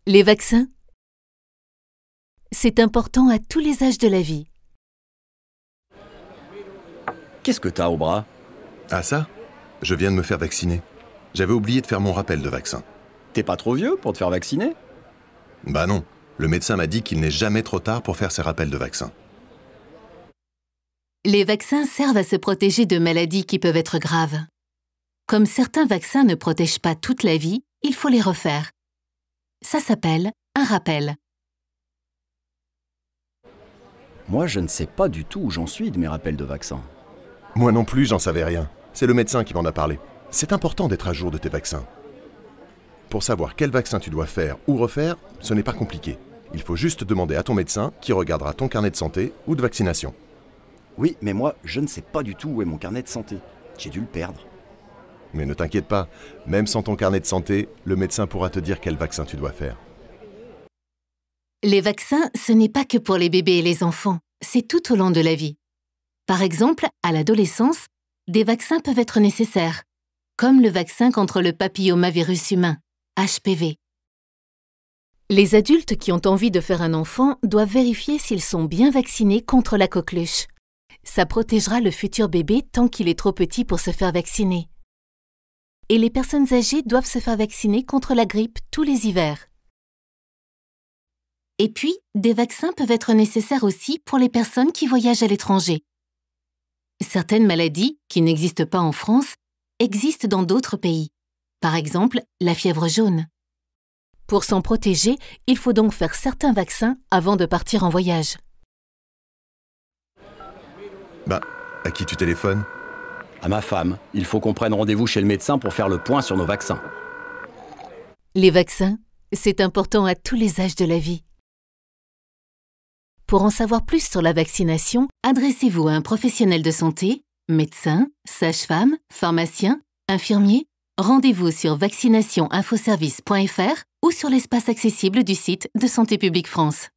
Les vaccins, c'est important à tous les âges de la vie. Qu'est-ce que t'as au bras? Ah ça? Je viens de me faire vacciner. J'avais oublié de faire mon rappel de vaccin. T'es pas trop vieux pour te faire vacciner? Bah non, le médecin m'a dit qu'il n'est jamais trop tard pour faire ses rappels de vaccin. Les vaccins servent à se protéger de maladies qui peuvent être graves. Comme certains vaccins ne protègent pas toute la vie, il faut les refaire. Ça s'appelle un rappel. Moi, je ne sais pas du tout où j'en suis de mes rappels de vaccin. Moi non plus, j'en savais rien. C'est le médecin qui m'en a parlé. C'est important d'être à jour de tes vaccins. Pour savoir quel vaccin tu dois faire ou refaire, ce n'est pas compliqué. Il faut juste demander à ton médecin qui regardera ton carnet de santé ou de vaccination. Oui, mais moi, je ne sais pas du tout où est mon carnet de santé. J'ai dû le perdre. Mais ne t'inquiète pas, même sans ton carnet de santé, le médecin pourra te dire quel vaccin tu dois faire. Les vaccins, ce n'est pas que pour les bébés et les enfants, c'est tout au long de la vie. Par exemple, à l'adolescence, des vaccins peuvent être nécessaires, comme le vaccin contre le papillomavirus humain, HPV. Les adultes qui ont envie de faire un enfant doivent vérifier s'ils sont bien vaccinés contre la coqueluche. Ça protégera le futur bébé tant qu'il est trop petit pour se faire vacciner. Et les personnes âgées doivent se faire vacciner contre la grippe tous les hivers. Et puis, des vaccins peuvent être nécessaires aussi pour les personnes qui voyagent à l'étranger. Certaines maladies, qui n'existent pas en France, existent dans d'autres pays. Par exemple, la fièvre jaune. Pour s'en protéger, il faut donc faire certains vaccins avant de partir en voyage. Bah, à qui tu téléphones? À ma femme, il faut qu'on prenne rendez-vous chez le médecin pour faire le point sur nos vaccins. Les vaccins, c'est important à tous les âges de la vie. Pour en savoir plus sur la vaccination, adressez-vous à un professionnel de santé, médecin, sage-femme, pharmacien, infirmier. Rendez-vous sur vaccinationinfoservice.fr ou sur l'espace accessible du site de Santé publique France.